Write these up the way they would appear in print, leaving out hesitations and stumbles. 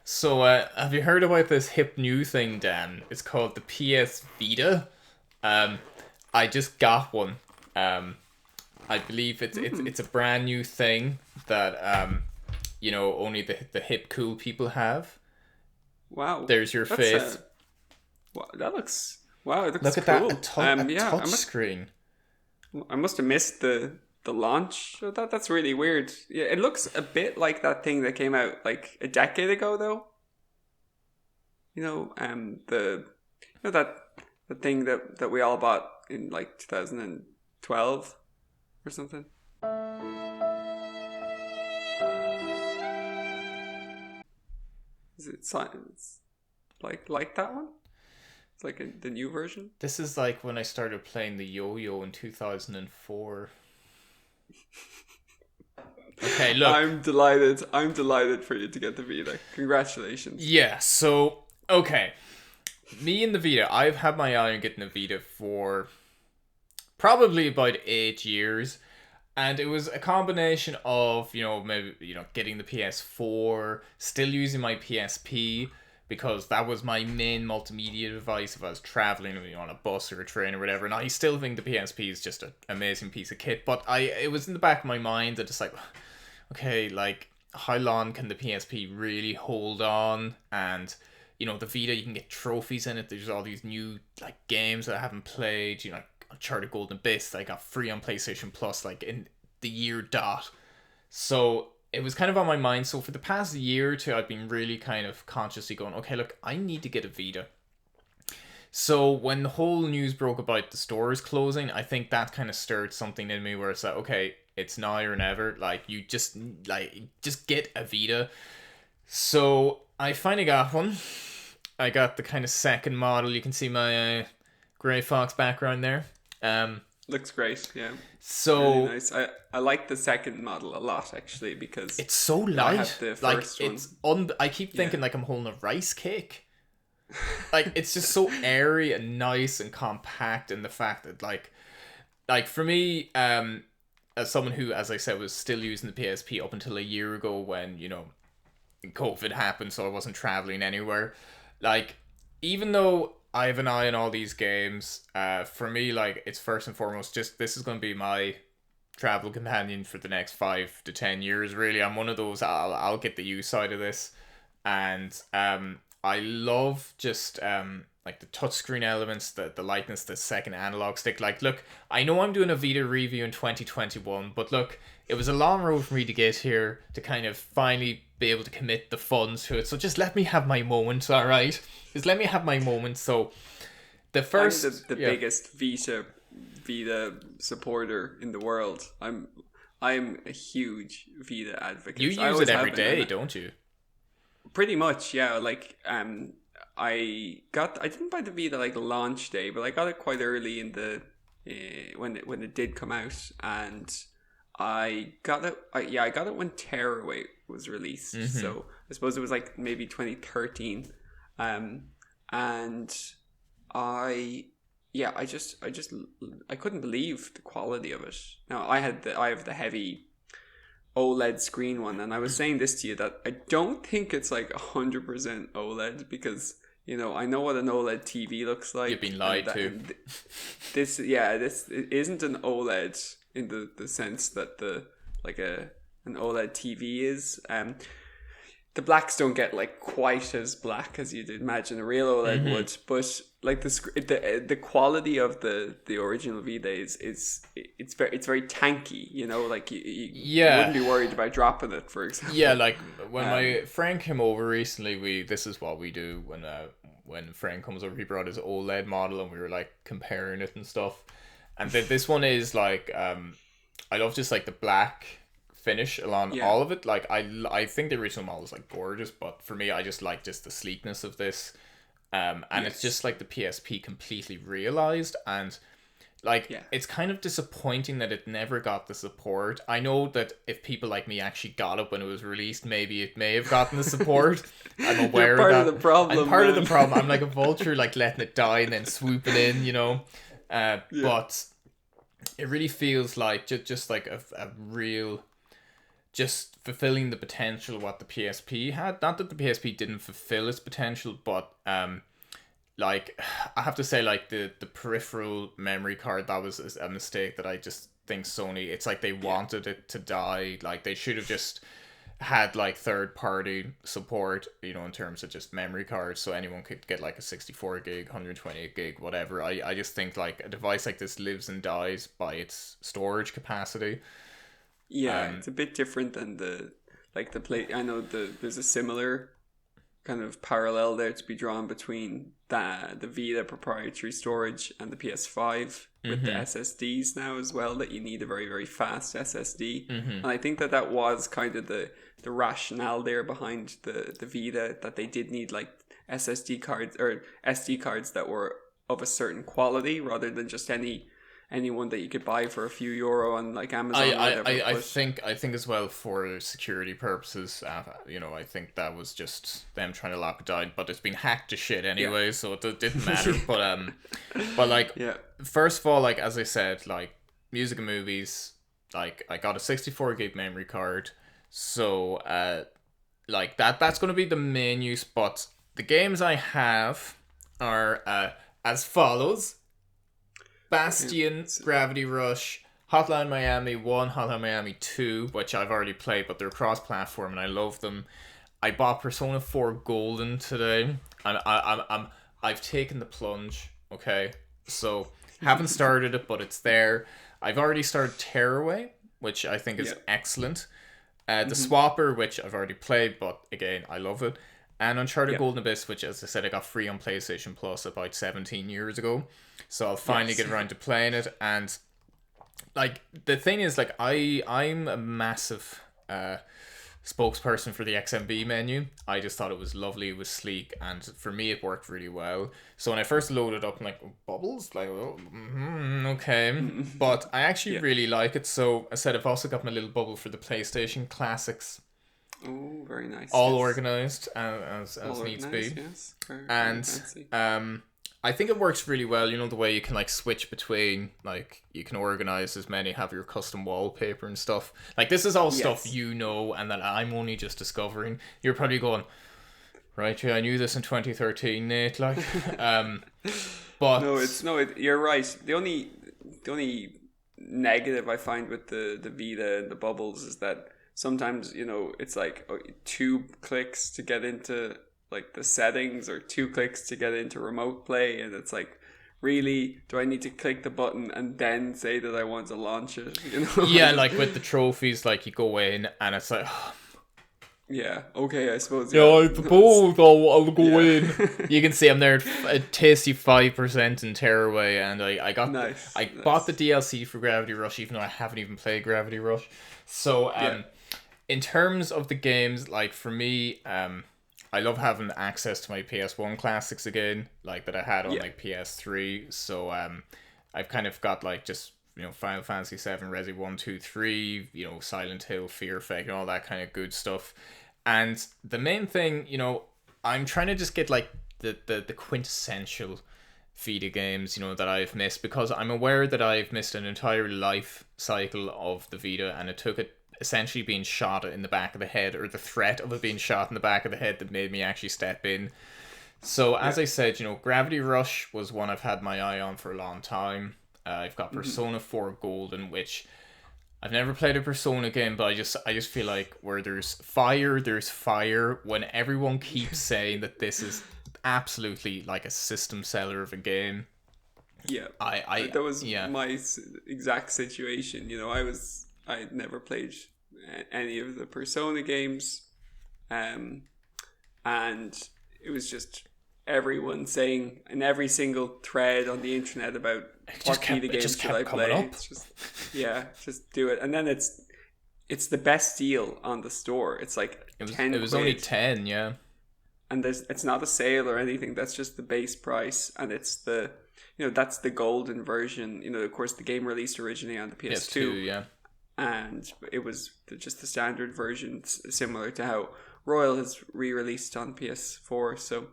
So, have you heard about this hip new thing, Dan? It's called the PS Vita. Um, I just got one. Um, I believe it's a brand new thing that only the hip cool people have. Wow, There's your that's face. wow, that looks wow, it looks Look at that, cool. a Yeah, touch screen. I must have missed the launch. That's really weird. Yeah, it looks a bit like that thing that came out like a decade ago, though. That the thing that we all bought in like 2012 or something. Is it science like that one? It's like the new version. This is like when I started playing the yo-yo in 2004. Okay, look. I'm delighted. I'm delighted for you to get the Vita. Congratulations. Yeah, so, okay. Me and the Vita, I've had my eye on getting a Vita for probably about 8 years. And it was a combination of, maybe, getting the PS4, still using my PSP, because that was my main multimedia device if I was traveling, on a bus or a train or whatever. And I still think the PSP is just an amazing piece of kit. But it was in the back of my mind that it's like, okay, like, how long can the PSP really hold on? And, the Vita, you can get trophies in it. There's all these new, like, games that I haven't played, Uncharted Golden Abyss that I got free on PlayStation Plus, like, in the year dot. So it was kind of on my mind. So for the past year or two, I've been really kind of consciously going, okay, look, I need to get a Vita. So when the whole news broke about the stores closing, I think that kind of stirred something in me where it's like, okay, it's now or never. Like, you just get a Vita. So I finally got one. I got the kind of second model. You can see my Grey Fox background there. Looks great, yeah. So really nice. I like the second model a lot, actually, because it's so light. I have the first one. I keep thinking like I'm holding a rice cake. Like, it's just so airy and nice and compact, and the fact that like for me, as someone who, as I said, was still using the PSP up until a year ago when COVID happened, so I wasn't traveling anywhere. Like, even though I have an eye on all these games, for me, like, it's first and foremost just this is going to be my travel companion for the next 5 to 10 years. Really, I'm one of those. I'll get the use side of this, and I love just like the touchscreen elements, the lightness, the second analog stick. Like, look, I know I'm doing a Vita review in 2021, but look, it was a long road for me to get here to kind of finally be able to commit the funds to it. So just let me have my moment, all right? Just let me have my moment. So the first, I'm the biggest Vita supporter in the world. I'm a huge Vita advocate. You use it every day, don't you? Pretty much, yeah. Like, I didn't buy the Vita like launch day, but I got it quite early in the when it did come out, and I got it. I got it when Tearaway was released. Mm-hmm. So I suppose it was like maybe 2013, and I couldn't believe the quality of it. Now I have the heavy OLED screen one, and I was saying this to you that I don't think it's like 100% OLED, because I know what an OLED TV looks like. You've been lied to. This it isn't an OLED in the sense that an OLED TV is. The blacks don't get like quite as black as you'd imagine a real OLED would, but like the quality of the original Vita it's very tanky, like you wouldn't be worried about dropping it, for example. Yeah, like when my friend came over recently, this is what we do when a friend comes over. He brought his OLED model and we were like comparing it and stuff. And this one is like I love just like the black finish along all of it. Like, I think the original model is like gorgeous, but for me, I just like just the sleekness of this, and it's just like the PSP completely realized. And like, it's kind of disappointing that it never got the support. I know that if people like me actually got it when it was released, maybe it may have gotten the support. I'm aware You're part of that. Of the problem, I'm part of the problem. I'm like a vulture, like letting it die and then swooping in, but it really feels like just like a real just fulfilling the potential what the PSP had. Not that the PSP didn't fulfill its potential, but like I have to say, like the peripheral memory card, that was a mistake that I just think Sony. It's like they wanted it to die. Like they should have just had like third party support, you know, in terms of just memory cards, so anyone could get like a 64 gig, 128 gig, whatever. I just think like a device like this lives and dies by its storage capacity. Yeah, it's a bit different than the play. I know there's a similar kind of parallel there to be drawn between the Vita proprietary storage and the PS5 with the SSDs now as well, that you need a very, very fast SSD. And I think that was kind of the rationale there behind the Vita, that they did need like SSD cards or SD cards that were of a certain quality rather than just anyone that you could buy for a few euro on like Amazon. I think as well, for security purposes, you know, I think that was just them trying to lock it down, but it's been hacked to shit anyway, so it didn't matter. But like, first of all, like as I said, like music and movies, like I got a 64 gig memory card, so like that's going to be the main use. But the games I have are as follows: Bastion, Gravity Rush, Hotline Miami 1, Hotline Miami 2, which I've already played, but they're cross-platform and I love them. I bought Persona 4 Golden today. I've taken the plunge, okay? So, haven't started it, but it's there. I've already started Tearaway, which I think is excellent. The Swapper, which I've already played, but again, I love it. And Uncharted Golden Abyss, which, as I said, I got free on PlayStation Plus about 17 years ago. So I'll finally get around to playing it. And like the thing is, like I'm a massive spokesperson for the XMB menu. I just thought it was lovely, it was sleek, and for me it worked really well. So when I first loaded up, I'm like, oh, bubbles? Like, oh, okay. But I actually really like it. So I said I've also got my little bubble for the PlayStation Classics. Oh, very nice. All organized as needs be. Yes. And I think it works really well. You know, the way you can like switch between, like you can organize as many, have your custom wallpaper and stuff. Like this is all stuff you know, and that I'm only just discovering. You're probably going, right? Yeah, I knew this in 2013, Nate. Like, but you're right. The only negative I find with the Vita and the bubbles is that sometimes, you know, it's like 2 clicks to get into like the settings, or 2 clicks to get into remote play, and it's like, really, do I need to click the button and then say that I want to launch it? You know? Yeah, like with the trophies, like you go in and it's like, yeah, okay, I suppose. Yeah, I suppose I'll go in. You can see I'm there at a tasty 5% in Tearaway, and I bought the DLC for Gravity Rush, even though I haven't even played Gravity Rush. So in terms of the games, like for me, I love having access to my PS1 classics again, like that I had on like PS3. So I've kind of got like just, you know, Final Fantasy 7, Resi 1, 2, 3, you know, Silent Hill, Fear Effect, and all that kind of good stuff. And the main thing, you know, I'm trying to just get like the quintessential Vita games, you know, that I've missed, because I'm aware that I've missed an entire life cycle of the Vita, and it took it essentially being shot in the back of the head, or the threat of it being shot in the back of the head, that made me actually step in. So as I said, you know, Gravity Rush was one I've had my eye on for a long time. I've got Persona 4 Golden, which I've never played a Persona game, but I just feel like where there's fire. When everyone keeps saying that this is absolutely like a system seller of a game. Yeah, that was my exact situation. You know, I'd never played any of the Persona games, and it was just everyone saying in every single thread on the internet about what Vita games should I play. It's just do it, and then it's the best deal on the store. It's like it was only 10, yeah, and it's not a sale or anything. That's just the base price, and it's the, you know, that's the golden version. You know, of course, the game released originally on the PS2, yeah. And it was just the standard version, similar to how Royal has re-released on PS4. So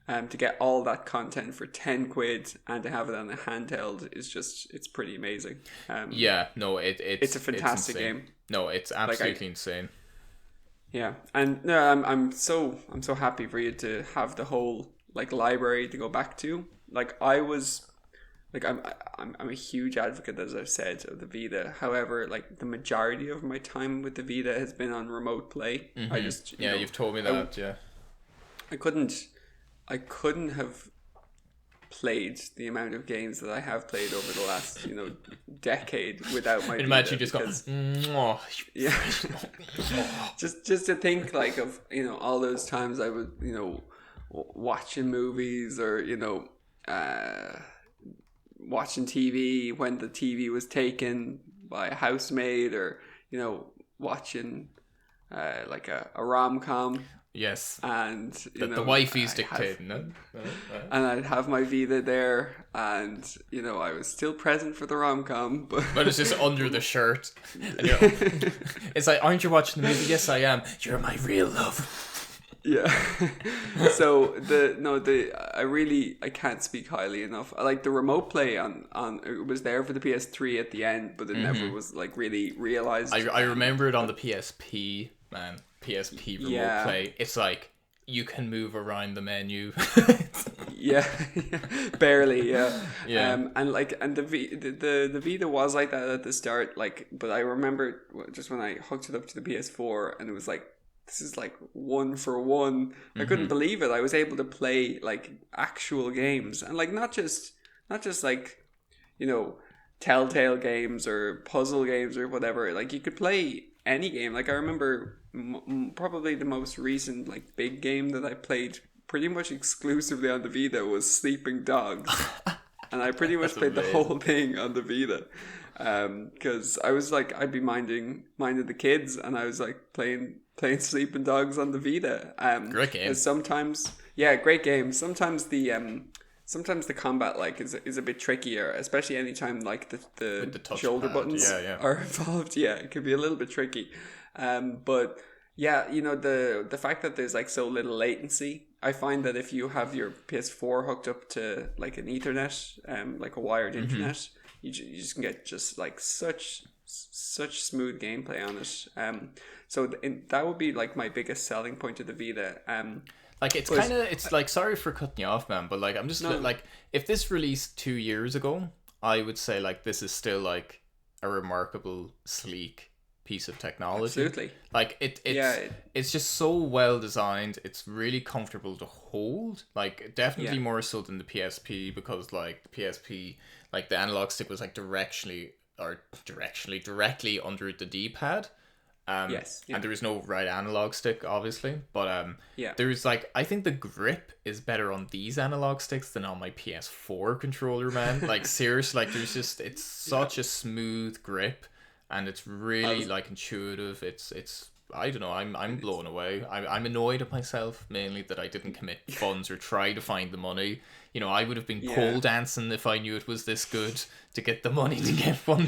to get all that content for 10 quid and to have it on a handheld it's pretty amazing. It's a fantastic game. No, it's absolutely insane. Yeah, and no, I'm so happy for you to have the whole like library to go back to. Like I was like I'm a huge advocate, as I've said, of the Vita. However, like the majority of my time with the Vita has been on remote play. I just Yeah, you've told me I that. Yeah. I couldn't have played the amount of games that I have played over the last decade without my Imagine Vita you just go, because "Mwah." yeah, just to think like of all those times I was watching movies or watching TV when the TV was taken by a housemaid or watching like a rom-com Yes. and That the wifey's dictating, no? and I'd have my Vita there and I was still present for the rom-com But it's just under the shirt. And it's like, aren't you watching the movie? Yes, I am. You're my real love. yeah. So I can't speak highly enough. I like the remote play on it was there for the PS3 at the end, but it never was like really realized. I remember it on the PSP, man. PSP remote play. It's like you can move around the menu. yeah, barely, yeah. Yeah. And the Vita was like that at the start, like, but I remember just when I hooked it up to the PS4 and it was like, this is like one for one. I couldn't believe it. I was able to play like actual games and like not just like telltale games or puzzle games or whatever. Like you could play any game. Like I remember probably the most recent like big game that I played pretty much exclusively on the Vita was Sleeping Dogs. And I pretty much played the whole thing on the Vita. Because I was like, I'd be minding the kids and I was like playing Sleeping Dogs on the Vita. Great game. Sometimes, yeah, great game. Sometimes the combat like is a bit trickier, especially anytime like the shoulder buttons are involved. Yeah, it can be a little bit tricky. But yeah, the fact that there's like so little latency, I find that if you have your PS4 hooked up to like an Ethernet, like a wired internet, you just can get just like such smooth gameplay on it. So that would be like my biggest selling point of the Vita. Like it's like, sorry for cutting you off, man, but like I'm just like, if this released 2 years ago, I would say like this is still like a remarkable sleek piece of technology. Absolutely. Like it's just so well designed. It's really comfortable to hold. Like definitely more so than the PSP, because like the PSP, like the analog stick was like directly directly under the D-pad. Yes. Yeah. And there is no right analog stick, obviously, but there's like, I think the grip is better on these analog sticks than on my PS4 controller, man. Like seriously, like there's just, it's such a smooth grip, and it's really like intuitive. It's I don't know. I'm blown away. I'm annoyed at myself mainly that I didn't commit funds or try to find the money. I would have been pole dancing if I knew it was this good to get the money to get one.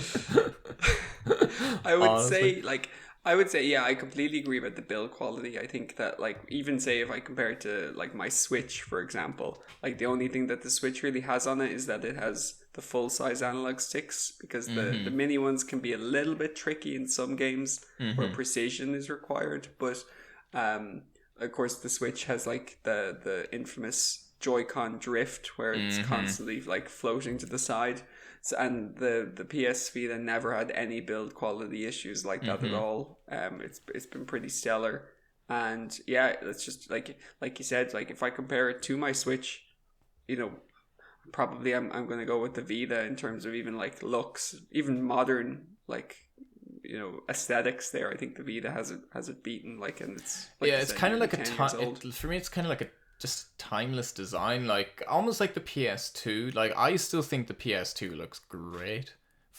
I would say, yeah, I completely agree about the build quality. I think that, like, even say if I compare it to, like, my Switch, for example, like, the only thing that the Switch really has on it is that it has the full-size analog sticks, because the mini ones can be a little bit tricky in some games where precision is required. But, of course, the Switch has, like, the infamous Joy-Con drift, where it's constantly, like, floating to the side. So, and the PS Vita never had any build quality issues like that at all. It's been pretty stellar, and yeah, it's just like you said, like if I compare it to my Switch, probably I'm gonna go with the Vita in terms of even like looks, even modern like aesthetics. There, I think the Vita has it beaten. Like, and it's like it's kind of like for me. It's kind of like a just timeless design, like almost like the PS2. Like I still think the PS2 looks great,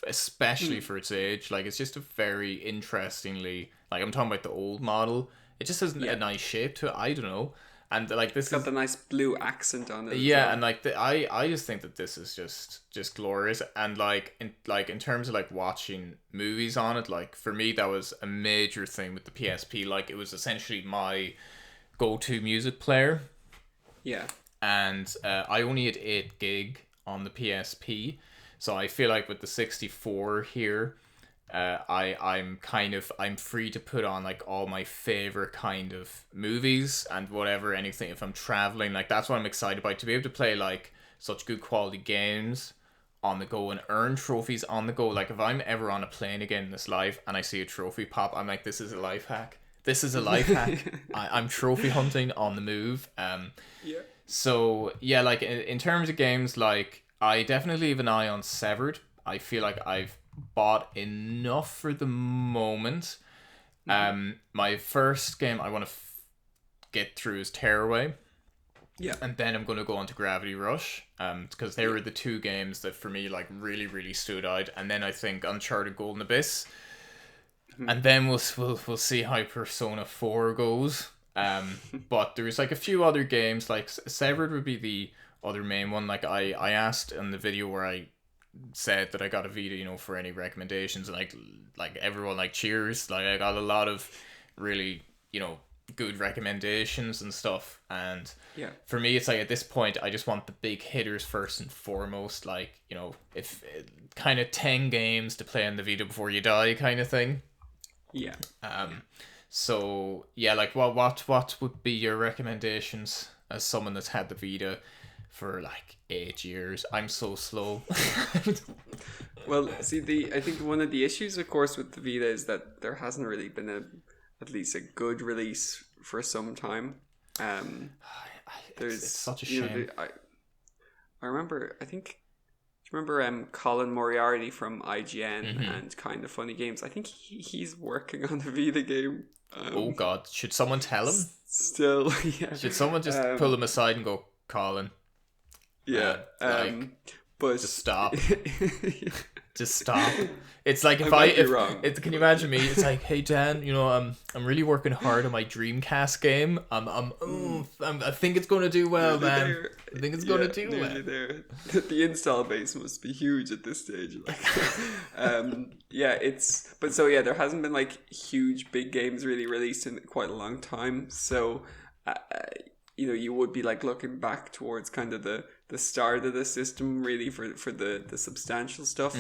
especially for its age. Like it's just a very interestingly, like I'm talking about the old model, it just has a nice shape to it. I don't know, and like this it's got the nice blue accent on it. Yeah, and like I just think that this is just glorious. And like in terms of like watching movies on it, like for me that was a major thing with the PSP. Like it was essentially my go-to music player. Yeah. And I only had 8 gig on the PSP, so I feel like with the 64 here, I'm free to put on like all my favorite kind of movies and whatever, anything. If I'm traveling, like that's what I'm excited about, to be able to play like such good quality games on the go and earn trophies on the go. Like if I'm ever on a plane again in this life and I see a trophy pop, I'm like, this is a life hack. This is a life hack. I'm trophy hunting on the move. Yeah. So yeah, like in terms of games, like I definitely have an eye on Severed. I feel like I've bought enough for the moment. My first game I want to get through is Tearaway. Yeah. And then I'm going to go on to Gravity Rush, because they were the two games that for me like really really stood out. And then I think Uncharted Golden Abyss, and then we'll see how Persona 4 goes. But there's like a few other games, like Severed would be the other main one. Like I asked in the video where I said that I got a Vita, for any recommendations, and like everyone like cheers. Like I got a lot of really, good recommendations and stuff. And Yeah. for me it's like at this point I just want the big hitters first and foremost, like, if kind of 10 games to play on the Vita before you die kind of thing. Yeah. So yeah, like what would be your recommendations as someone that's had the Vita for like 8 years? I'm so slow. Well, see, I think one of the issues, of course, with the Vita is that there hasn't really been at least a good release for some time. It's such a shame. I remember, I think, do you remember Colin Moriarty from IGN and Kind of Funny Games? I think he's working on a Vita game. Oh God, should someone tell him? Still, yeah. Should someone just pull him aside and go, Colin? Yeah. But just stop. Just stop. It's like if can you imagine me? It's like, hey Dan, I'm really working hard on my Dreamcast game. I think it's going to do well, man. There. I think it's going to do well. There. The install base must be huge at this stage. Like, there hasn't been like huge big games really released in quite a long time. So, you would be like looking back towards kind of the start of the system really for the substantial stuff.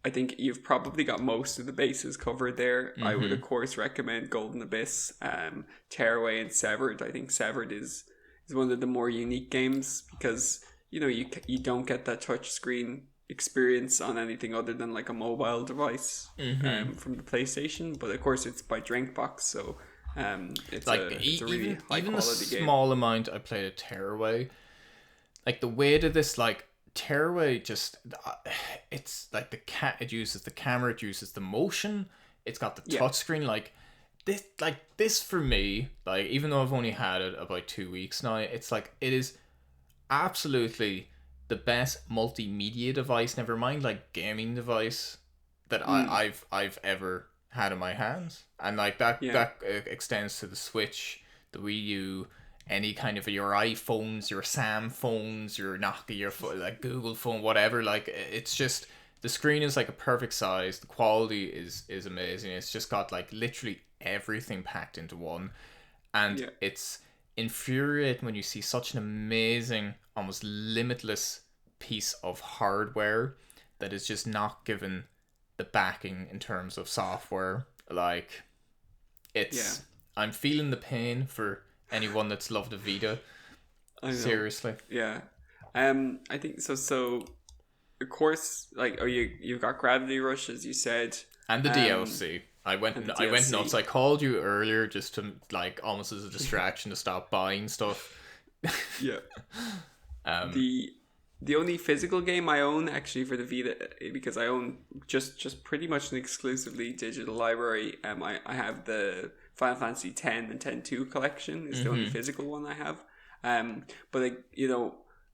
I think you've probably got most of the bases covered there. I would of course recommend Golden Abyss, Tearaway, and Severed. I think Severed is one of the more unique games because you don't get that touch screen experience on anything other than like a mobile device from the PlayStation. But of course it's by Drinkbox, so it's like it's a really high quality game. Small amount I played at Tearaway, like the weight of this, like Tearaway, just it's like it uses the camera, it uses the motion, it's got the touchscreen. Like this for me, like even though I've only had it about 2 weeks now, it's like it is absolutely the best multimedia device, never mind like gaming device, that I've ever had in my hands. And like that extends to the Switch, the Wii U, any kind of your iPhones, your Sam phones, your Nokia, your like Google phone, whatever. Like it's just, the screen is like a perfect size, the quality is amazing. It's just got like literally everything packed into one, and it's infuriating when you see such an amazing, almost limitless piece of hardware that is just not given the backing in terms of software. Like it's I'm feeling the pain for anyone that's loved a Vita. I know. Seriously. Yeah. I think so of course, like, you've got Gravity Rush, as you said, and the DLC. I went nuts. I called you earlier just to like almost as a distraction to stop buying stuff. Yeah. The only physical game I own actually for the Vita, because I own just pretty much an exclusively digital library. I have the Final Fantasy X and 10-2 collection is the only physical one I have. But like,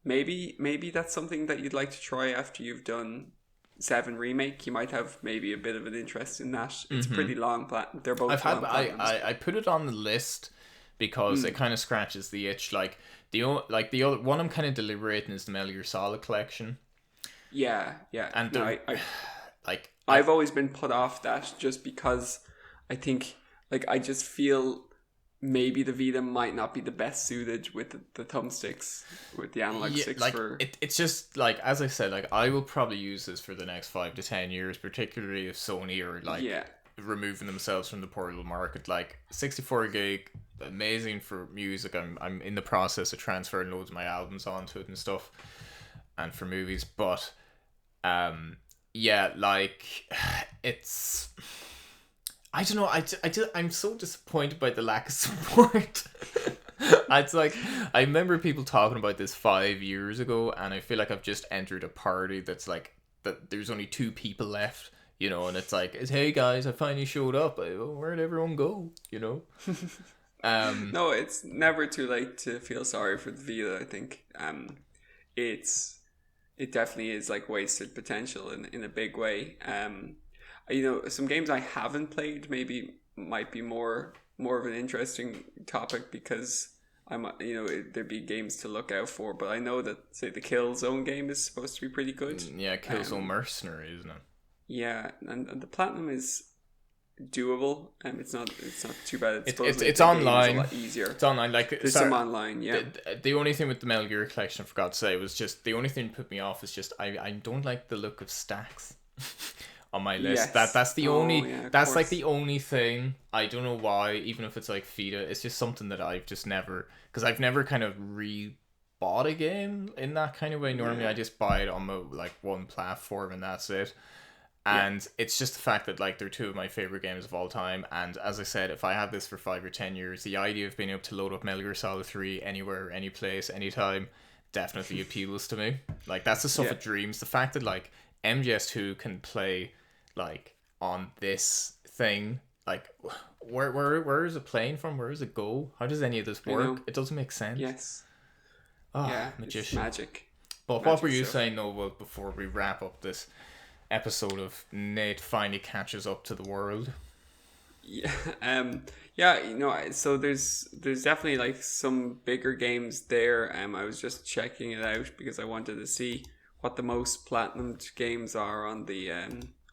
maybe that's something that you'd like to try after you've done 7 Remake. You might have maybe a bit of an interest in that. It's pretty long. They're both. I put it on the list because it kind of scratches the itch. Like the other one I'm kind of deliberating is the Metal Gear Solid collection. Yeah. And I've always been put off that just because I think, like, I just feel maybe the Vita might not be the best suited with the thumbsticks, with the analog sticks like for. it's just like, as I said, like I will probably use this for the next 5 to 10 years, particularly if Sony are like Yeah. removing themselves from the portable market. Like 64 gig, amazing for music. I'm in the process of transferring loads of my albums onto it and stuff, and for movies. But yeah, like it's. I don't know. I'm so disappointed by the lack of support. It's like, I remember people talking about this 5 years ago, and I feel like I've just entered a party that's like that. There's only 2 people left, and it's like, hey guys, I finally showed up. Where'd everyone go? No, it's never too late to feel sorry for the Vita. I think it definitely is like wasted potential in a big way. Some games I haven't played maybe might be more of an interesting topic, because there'd be games to look out for. But I know that, say, the Killzone game is supposed to be pretty good. Yeah, Killzone Mercenary, isn't it? Yeah, and the platinum is doable. It's not too bad. It's online. A lot easier. It's online. Like, there's some online. Yeah. The only thing with the Metal Gear collection, I forgot to say, was just the only thing that put me off is just I don't like the look of stacks. On my list, Yes. that's the only that's course. like the only thing. I don't know why, even if it's like Vita, it's just something that I've just never, because I've never kind of bought a game in that kind of way. Normally I just buy it on one platform and that's it. And it's just the fact that like they're 2 of my favorite games of all time, and as I said, if I have this for 5 or 10 years, the idea of being able to load up Metal Gear Solid 3 anywhere, any place, anytime definitely appeals to me. Like, that's the stuff of dreams. The fact that like MGS2 can play like on this thing, like where is it playing from? Where does it go? How does any of this work? It doesn't make sense. Yes. Magician. It's magic. But what were you saying, Noel, before we wrap up this episode of Nate finally catches up to the world? So there's definitely like some bigger games there. I was just checking it out because I wanted to see what the most platinumed games are on the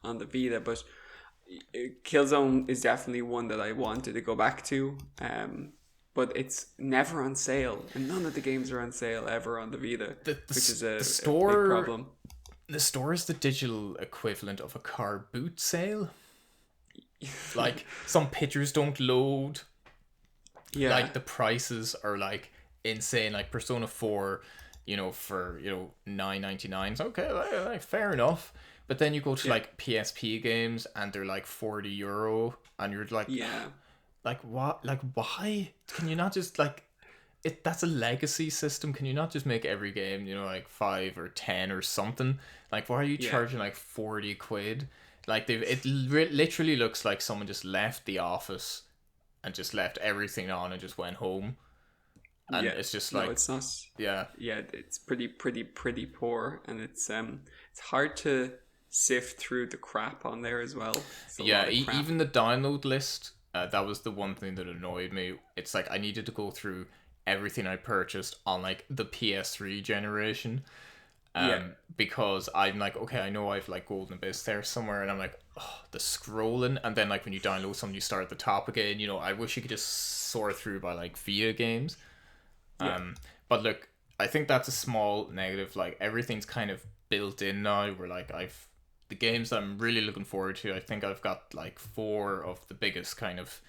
Vita, but Killzone is definitely one that I wanted to go back to, but it's never on sale, and none of the games are on sale ever on the Vita, which is a big problem. The store is the digital equivalent of a car boot sale. Like, some pictures don't load. Yeah, like the prices are like insane. Like Persona 4, for $9.99. It's okay, like, fair enough. But then you go to like PSP games and they're like €40, and you're like, like what? Like, why can you not just like it? That's a legacy system. Can you not just make every game like 5 or 10 or something? Like, why are you charging like 40 quid? Like, literally looks like someone just left the office and just left everything on and just went home. And it's just like, no, it's not. Yeah, it's pretty poor, and it's hard to sift through the crap on there as well. Even the download list, that was the one thing that annoyed me. It's like I needed to go through everything I purchased on like the PS3 generation, because I'm like, okay, I know I've like Golden Abyss there somewhere, and I'm like, oh, the scrolling, and then like when you download something, you start at the top again. I wish you could just sort through by like Vita games. But look, I think that's a small negative. Like, everything's kind of built in now, where like the games I'm really looking forward to, I think I've got like 4 of the biggest kind of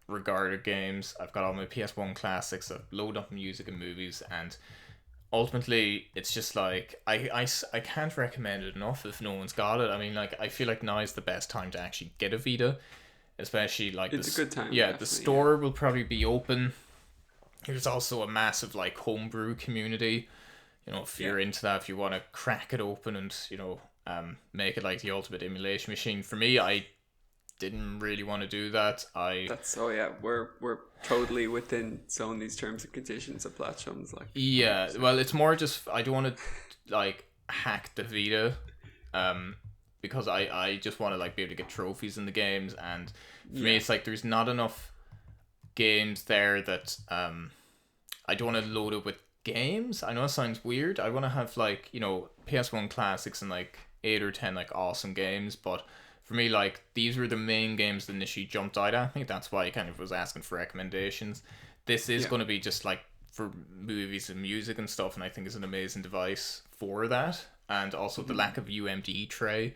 regarded games. I've got all my PS1 classics, I've loaded up music and movies, and ultimately it's just like I can't recommend it enough if no one's got it. I mean, like, I feel like now is the best time to actually get a Vita, especially like it's a good time. Yeah, the store will probably be open. There's also a massive like homebrew community. If you're into that, if you want to crack it open and make it like the ultimate emulation machine. For me, I didn't really want to do that. We're totally within Sony's terms and conditions of platforms. Like, well, it's more just I don't want to like hack the Vita, because I just want to like be able to get trophies in the games, and for me it's like there's not enough games there that I don't want to load it with games. I know it sounds weird. I want to have like PS1 classics and like 8 or 10 like awesome games, but for me, like, these were the main games that initially jumped out at me. That's why I kind of was asking for recommendations. This is going to be just like for movies and music and stuff, and I think is an amazing device for that. And also the lack of UMD tray,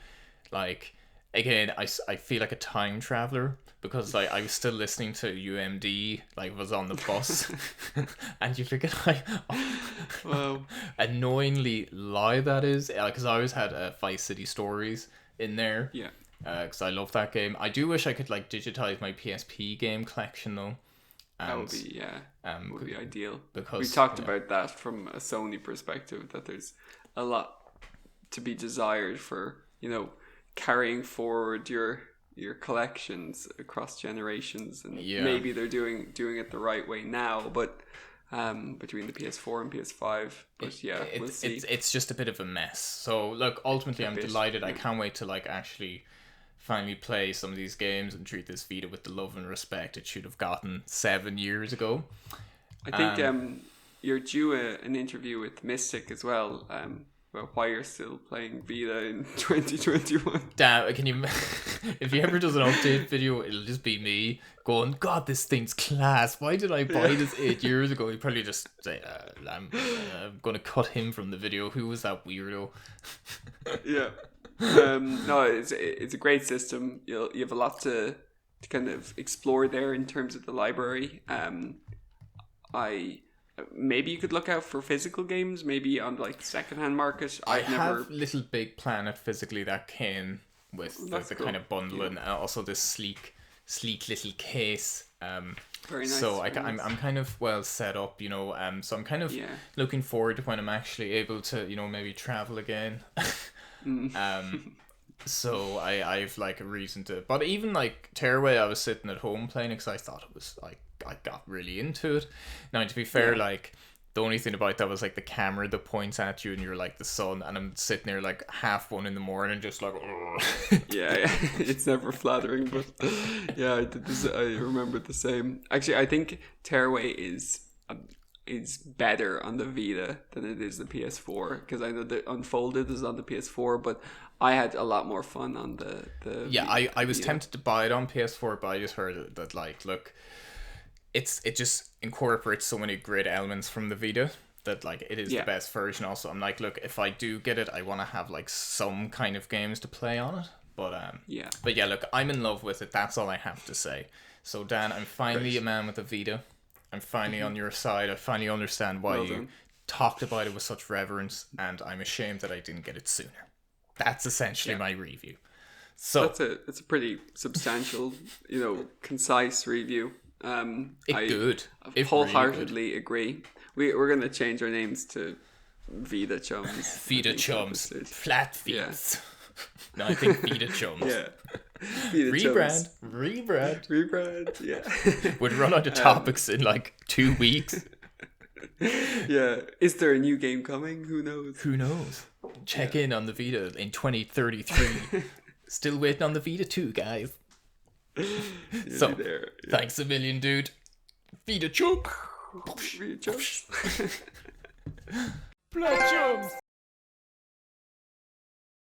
like, again, I feel like a time traveler because like I was still listening to UMD, like was on the bus, and you forget how annoyingly loud that is. Because I always had Vice City Stories in there. Yeah. Because I love that game. I do wish I could like digitize my PSP game collection though. That would be ideal. Because we talked about that from a Sony perspective, that there's a lot to be desired for, you know, carrying forward your collections across generations, and maybe they're doing it the right way now, but between the PS4 and PS5, but we'll see. It's just a bit of a mess. So look, ultimately I'm delighted. I can't wait to like actually finally play some of these games and treat this Vita with the love and respect it should have gotten 7 years ago. I think you're due an interview with Mystic as well, about why you're still playing Vita in 2021. Damn, can you? If he ever does an update video, it'll just be me going, "God, this thing's class. Why did I buy this 8 years ago?" He'd probably just say, "I'm gonna cut him from the video. Who was that weirdo?" Yeah. No, it's a great system. You have a lot to kind of explore there in terms of the library. Maybe you could look out for physical games, maybe on like the secondhand market. I have Little Big Planet physically that came with the cool kind of bundle, and also this sleek little case. Very nice. So I'm kind of well set up, you know. So I'm kind of looking forward to when I'm actually able to, you know, maybe travel again. So I've like a reason to, but even like Tearaway, I was sitting at home playing because I thought it was like, I got really into it. Now, to be fair, like the only thing about that was like the camera that points at you and you're like the sun, and I'm sitting there like 1:30 in the morning just like yeah, it's never flattering, but yeah, I did this. I remember the same. Actually, I think Tearaway is better on the Vita than it is the PS4, because I know that Unfolded is on the PS4, but I had a lot more fun on the I was tempted to buy it on PS4, but I just heard that like, look, it just incorporates so many great elements from the Vita that like it is the best version. Also, I'm like, look, if I do get it, I want to have like some kind of games to play on it. But look, I'm in love with it. That's all I have to say. So Dan, I'm finally a man with a Vita. I'm finally on your side. I finally understand why you talked about it with such reverence, and I'm ashamed that I didn't get it sooner. That's essentially my review. So it's a pretty substantial, you know, concise review. I wholeheartedly agree. We're gonna change our names to Vita Chums. Vita Chums. Flat feet. Yeah. No, I think Vita Chums. Yeah. Rebrand. Yeah. Would run out of topics in like 2 weeks. Yeah. Is there a new game coming? Who knows? Check in on the Vita in 2033. Still waiting on the Vita 2, guys. So, thanks a million, dude. Vita Chums. Vita Chums. Blood Chums.